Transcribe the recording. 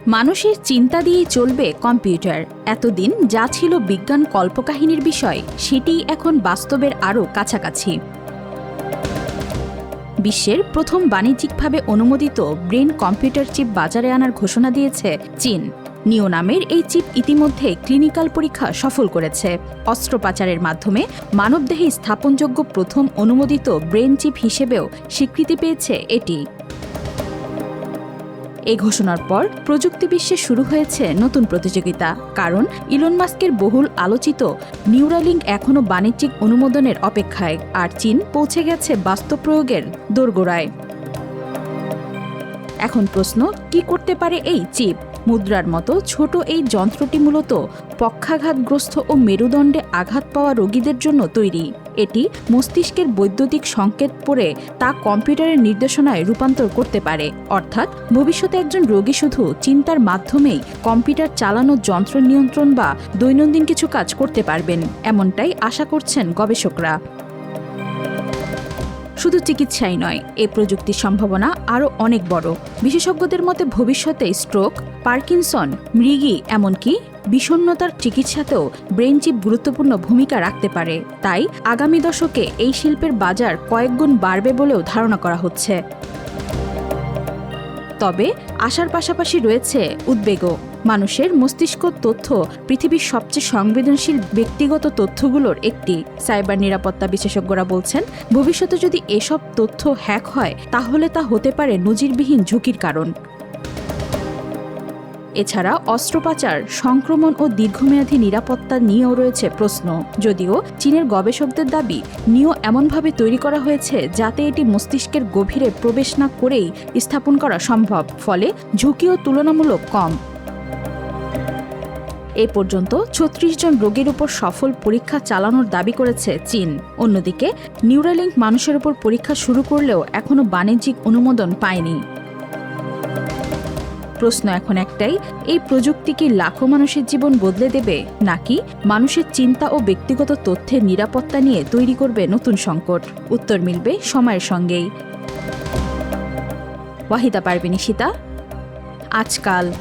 মানুষের চিন্তা দিয়েই চলবে কম্পিউটার। এতদিন যা ছিল বিজ্ঞান কল্পকাহিনীর বিষয়, সেটি এখন বাস্তবের আরও কাছাকাছি। বিশ্বের প্রথম বাণিজ্যিকভাবে অনুমোদিত ব্রেন কম্পিউটার চিপ বাজারে আনার ঘোষণা দিয়েছে চীন। নিও নামের এই চিপ ইতিমধ্যে ক্লিনিক্যাল পরীক্ষা সফল করেছে। অস্ত্রোপচারের মাধ্যমে মানবদেহে স্থাপনযোগ্য প্রথম অনুমোদিত ব্রেন চিপ হিসেবেও স্বীকৃতি পেয়েছে এটি। এই ঘোষণার পর প্রযুক্তি বিশ্বে শুরু হয়েছে নতুন প্রতিযোগিতা। কারণ ইলন মাস্কের বহুল আলোচিত নিউরালিঙ্ক এখনও বাণিজ্যিক অনুমোদনের অপেক্ষায়, আর চীন পৌঁছে গেছে বাস্তব প্রয়োগের দোরগোড়ায়। এখন প্রশ্ন, কি করতে পারে এই চিপ? মুদ্রার মতো ছোট এই যন্ত্রটি মূলত পক্ষাঘাতগ্রস্ত ও মেরুদণ্ডে আঘাত পাওয়া রোগীদের জন্য তৈরি। এটি মস্তিষ্কের বৈদ্যুতিক সংকেত পড়ে তা কম্পিউটারের নির্দেশনায় রূপান্তর করতে পারে। অর্থাৎ ভবিষ্যতে একজন রোগী শুধু চিন্তার মাধ্যমেই কম্পিউটার চালানো যন্ত্র নিয়ন্ত্রণ বা দৈনন্দিন কিছু কাজ করতে পারবেন, এমনটাই আশা করছেন গবেষকরা। শুধু চিকিৎসাই নয়, এই প্রযুক্তির সম্ভাবনা আরও অনেক বড়। বিশেষজ্ঞদের মতে ভবিষ্যতে স্ট্রোক, পার্কিনসন, মৃগী, এমনকি বিষণ্ণতার চিকিৎসাতেও ব্রেন চিপ গুরুত্বপূর্ণ ভূমিকা রাখতে পারে। তাই আগামী দশকে এই শিল্পের বাজার কয়েকগুণ বাড়বে বলেও ধারণা করা হচ্ছে। তবে আশার পাশাপাশি রয়েছে উদ্বেগও। মানুষের মস্তিষ্ক তথ্য পৃথিবীর সবচেয়ে সংবেদনশীল ব্যক্তিগত তথ্যগুলোর একটি। সাইবার নিরাপত্তা বিশেষজ্ঞরা বলছেন, ভবিষ্যতে যদি এসব তথ্য হ্যাক হয়, তাহলে তা হতে পারে নজিরবিহীন ঝুঁকির কারণ। এছাড়া অস্ত্রোপচার, সংক্রমণ ও দীর্ঘমেয়াদী নিরাপত্তা নিয়েও রয়েছে প্রশ্ন। যদিও চীনের গবেষকদের দাবি, নিও এমনভাবে তৈরি করা হয়েছে যাতে এটি মস্তিষ্কের গভীরে প্রবেশ না করেই স্থাপন করা সম্ভব, ফলে ঝুঁকিও তুলনামূলক কম। এ পর্যন্ত ৩৬ জন রোগীর উপর সফল পরীক্ষা চালানোর দাবি করেছে চীন। অন্যদিকে নিউরালিঙ্ক মানুষের উপর পরীক্ষা শুরু করলেও এখনও বাণিজ্যিক অনুমোদন পায়নি। প্রশ্ন এখন একটাই, এই প্রযুক্তি কি লাখো মানুষের জীবন বদলে দেবে, নাকি মানুষের চিন্তা ও ব্যক্তিগত তথ্যের নিরাপত্তা নিয়ে তৈরি করবে নতুন সংকট? উত্তর মিলবে সময়ের সঙ্গেই। ওয়াহিদা পারভীন, আজকাল।